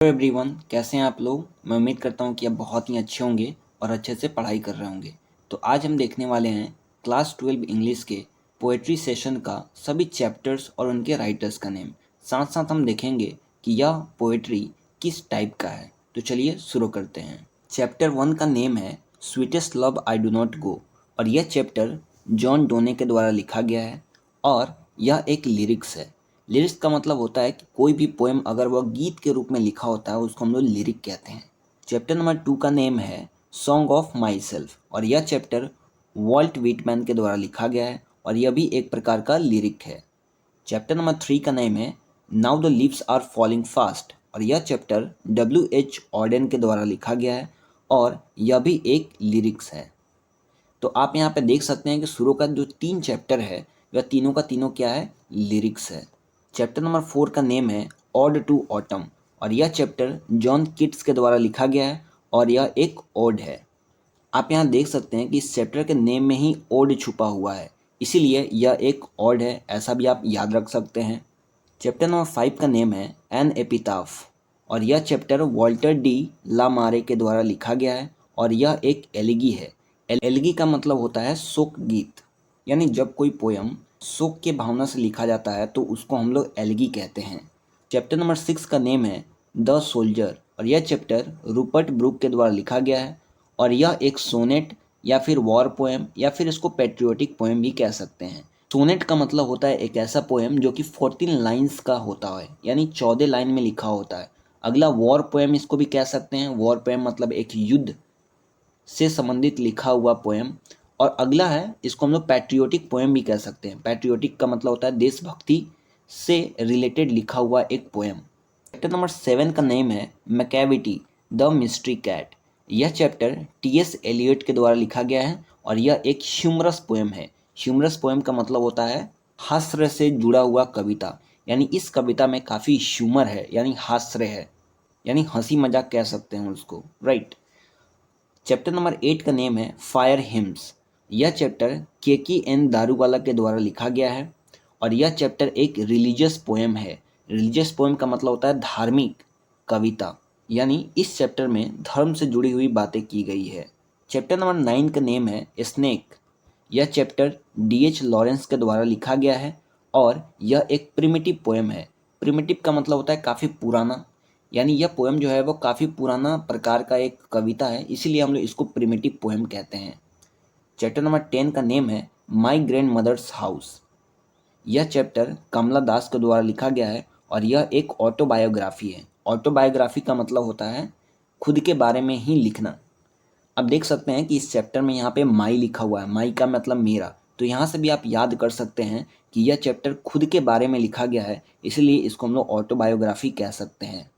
Hello everyone, कैसे हैं आप लोग। मैं उम्मीद करता हूं कि आप बहुत ही अच्छे होंगे और अच्छे से पढ़ाई कर रहे होंगे। तो आज हम देखने वाले हैं क्लास 12 इंग्लिश के पोएट्री सेशन का सभी चैप्टर्स और उनके राइटर्स का नेम। साथ साथ हम देखेंगे कि यह पोएट्री किस टाइप का है। तो चलिए शुरू करते हैं। चैप्टर 1 का नेम है sweetest love I do not go और यह चैप्टर जॉन डोने के द्वारा लिखा गया है और यह एक लिरिक्स है। लिरिक्स का मतलब होता है कि कोई भी पोएम अगर वह गीत के रूप में लिखा होता है उसको हम लोग लिरिक कहते हैं। चैप्टर नंबर 2 का नेम है सॉन्ग ऑफ माई सेल्फ और यह चैप्टर वॉल्ट व्हिटमैन के द्वारा लिखा गया है और यह भी एक प्रकार का लिरिक है। चैप्टर नंबर 3 का नेम है now the leaves are falling fast और यह चैप्टर W.H. ऑर्डन के द्वारा लिखा गया है और यह भी एक लिरिक्स है। तो आप यहाँ पे देख सकते हैं कि शुरू का जो 3 चैप्टर है वह तीनों का तीनों क्या है, लिरिक्स है। चैप्टर नंबर 4 का नेम है ऑड टू ऑटम और यह चैप्टर जॉन किट्स के द्वारा लिखा गया है और यह एक ओड है। आप यहाँ देख सकते हैं कि इस चैप्टर के नेम में ही ओड छुपा हुआ है, इसीलिए यह एक ओड है, ऐसा भी आप याद रख सकते हैं। चैप्टर नंबर 5 का नेम है एन एपिटाफ और यह चैप्टर वॉल्टर डी ला मारे के द्वारा लिखा गया है और यह एक एलिगी है। एलिगी का मतलब होता है शोक गीत, यानी जब कोई पोयम शोक के भावना से लिखा जाता है तो उसको हम लोग एलिगी कहते हैं। चैप्टर नंबर 6 का नेम है द सोल्जर और यह चैप्टर रूपर्ट ब्रूक के द्वारा लिखा गया है और यह एक सोनेट या फिर वॉर पोएम या फिर इसको पैट्रियोटिक पोएम भी कह सकते हैं। सोनेट का मतलब होता है एक ऐसा पोएम जो कि 14 लाइंस का होता है, यानी 14 लाइन में लिखा होता है। अगला वॉर पोएम इसको भी कह सकते हैं। वॉर पोएम मतलब एक युद्ध से संबंधित लिखा हुआ पोएम। और अगला है, इसको हम लोग पैट्रियोटिक पोएम भी कह सकते हैं। पैट्रियोटिक का मतलब होता है देशभक्ति से रिलेटेड लिखा हुआ एक पोएम। चैप्टर नंबर 7 का नेम है मैकेविटी द मिस्ट्री कैट। यह चैप्टर T.S. एलियट के द्वारा लिखा गया है और यह एक ह्यूमरस पोएम है। ह्यूमरस पोएम का मतलब होता है हास्य से जुड़ा हुआ कविता, यानी इस कविता में काफ़ी ह्यूमर है, यानी हास्य है, यानी हंसी मजाक कह सकते हैं उसको, राइट। चैप्टर नंबर 8 का नेम है फायर हिम्स। यह चैप्टर KK.N. दारूवाला के द्वारा लिखा गया है और यह चैप्टर एक रिलीजियस पोएम है। रिलीजियस पोएम का मतलब होता है धार्मिक कविता, यानी इस चैप्टर में धर्म से जुड़ी हुई बातें की गई है। चैप्टर नंबर 9 का नेम है स्नेक। यह चैप्टर D.H. लॉरेंस के द्वारा लिखा गया है और यह एक प्रिमिटिव पोएम है। प्रिमिटिव का मतलब होता है काफ़ी पुराना, यानी यह पोएम जो है वो काफ़ी पुराना प्रकार का एक कविता है, इसीलिए हम लोग इसको प्रिमिटिव पोएम कहते हैं। चैप्टर नंबर 10 का नेम है माई ग्रैंड मदर्स हाउस। यह चैप्टर कमला दास के द्वारा लिखा गया है और यह एक ऑटोबायोग्राफी है। ऑटोबायोग्राफी का मतलब होता है खुद के बारे में ही लिखना। अब देख सकते हैं कि इस चैप्टर में यहाँ पे माई लिखा हुआ है। माई का मतलब मेरा, तो यहाँ से भी आप याद कर सकते हैं कि यह चैप्टर खुद के बारे में लिखा गया है, इसलिए इसको हम लोग ऑटोबायोग्राफी कह सकते हैं।